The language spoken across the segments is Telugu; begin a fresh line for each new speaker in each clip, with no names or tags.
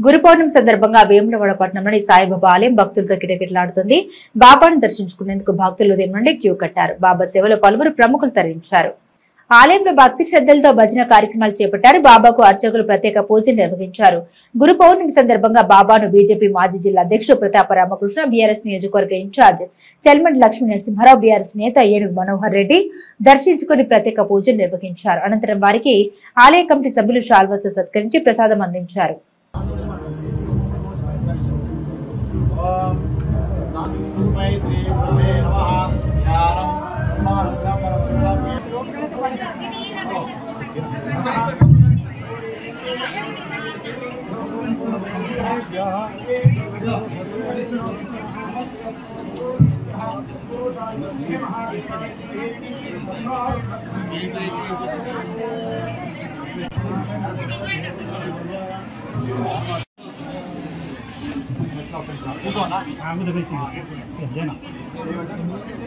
గురు పౌర్ణమి సందర్భంగా వేములవాడ పట్టణంలోని సాయిబాబా ఆలయం భక్తులతో కిటకిటలాడుతుంది. బాబాను దర్శించుకునేందుకు భక్తులు ఉదయం నుండి క్యూ కట్టారు. బాబా సేవలో పలువురు ప్రముఖులు తరలించారు. ఆలయంలో భక్తి శ్రద్ధలతో భజన కార్యక్రమాలు చేపట్టారు. బాబాకు అర్చకులు ప్రత్యేక పూజలు నిర్వహించారు. గురు పౌర్ణమి సందర్భంగా బాబాను బీజేపీ మాజీ జిల్లా అధ్యక్షుడు ప్రతాప రామకృష్ణ, బీఆర్ఎస్ నియోజకవర్గ ఇన్ఛార్జ్ చల్మండి లక్ష్మీ నరసింహారావు, బీఆర్ఎస్ నేత ఏనుగు మనోహర్ రెడ్డి దర్శించుకుని ప్రత్యేక పూజలు నిర్వహించారు. అనంతరం వారికి ఆలయ కమిటీ సభ్యులు శాల్వాతో సత్కరించి ప్రసాదం అందించారు.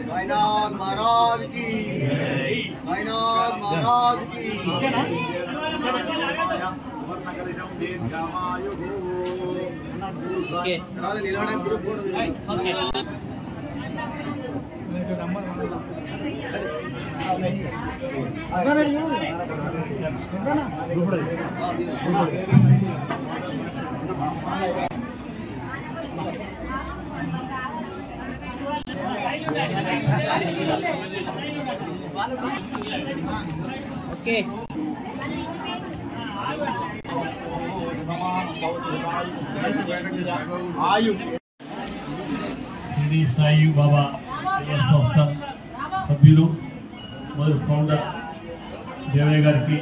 साईनाथ महाराज की, साईनाथ महाराज की।
ఇది సాయి బాబా సంస్థ సభ్యులు మరియు ఫౌండర్ దేవయ్య గారికి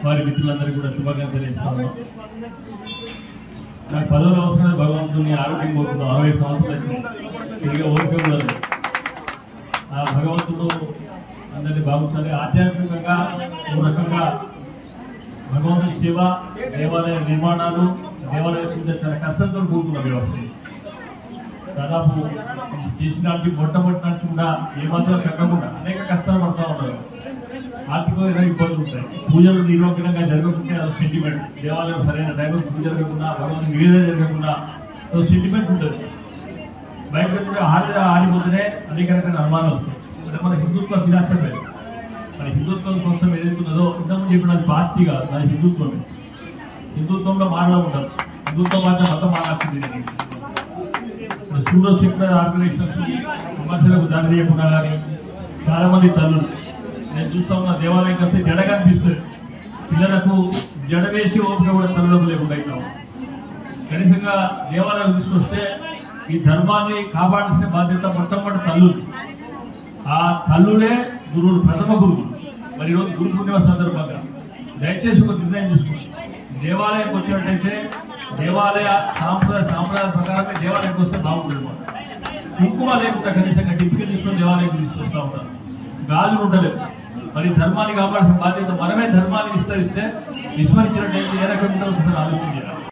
వారి మిత్రులందరికీ కూడా శుభాకాంక్షలు తెలియజేస్తాను. నాకు 10వ సంవత్సరాలు భగవంతుని ఆరోగ్యం కోరుకుంటాం. 60 సంవత్సరాలు వచ్చింది. తిరిగి ఓపిక కూడా ఆ భగవంతుడు అందరినీ బాగుంటుంది. ఆధ్యాత్మికంగా ఒక రకంగా భగవంతుని సేవ, దేవాలయ నిర్మాణాలు, దేవాలయ చాలా కష్టంతో కూడుకున్న వ్యవస్థ. దాదాపు చేసినట్టు మొట్టమొదటి కూడా ఏమాత్రం తగ్గకుండా అనేక కష్టాలు పడుతూ ఉంటారు. ఆర్థికంగా ఇబ్బందులు ఉంటాయి. పూజలు నిర్వహణంగా జరగకుంటే అది సెంటిమెంట్. దేవాలయం సరైన టైంలో పూజ జరగకుండా, భగవంతుని నివేదన జరగకుండా సెంటిమెంట్ ఉంటుంది. బయట ఆడిపోతేనే అనేక రకాల అనుమానాలు వస్తాయి. అంటే మన హిందుత్వ ఫిలాసఫీ, మన హిందుత్వం కోసం ఏదైతున్నదో ఇంతకుముందు చెప్పినది పార్టీ కాదు, అది హిందుత్వమే. హిందుత్వంలో మానవ ఉండదు. హిందుత్వం మాత్రం మొత్తం మారాల్సింది. సూడో సెక్యులర్ ఆర్గనైజేషన్స్ విమర్శలకు దాడి చేయకుండా కానీ చాలా మంది తల్లులు నేను చూస్తా ఉన్న దేవాలయం వస్తే జడగా అనిపిస్తుంది. పిల్లలకు జడ వేసి ఓపిక కూడా తల్లులకు లేకుండా అయినాం. కనీసంగా దేవాలయం తీసుకొస్తే ఈ ధర్మాన్ని కాపాడాల్సిన బాధ్యత మొట్టమొదటి తల్లులు. ఆ తల్లులే గురువులు, ప్రథమ గురువులు. మరి ఈరోజు గురు పూర్ణిమ సందర్భంగా దయచేసి ఒక నిర్ణయం తీసుకుంటాం. దేవాలయంకి వచ్చినట్టయితే దేవాలయ సాంప్రదాయ ప్రకారమే దేవాలయంకి వస్తే బాగుంటుంది. కుంకుమ లేకుండా కనీసంగా టిప్పిక తీసుకొని దేవాలయం తీసుకొస్తా ఉంటారు. గాజులు ఉండలేదు. మరి ధర్మాన్ని కాపాడాల్సిన బాధ్యత మనమే ధర్మాన్ని విస్తరిస్తే విస్మరించినట్టయితే ఏ రకంగా ఆలోచించాలి.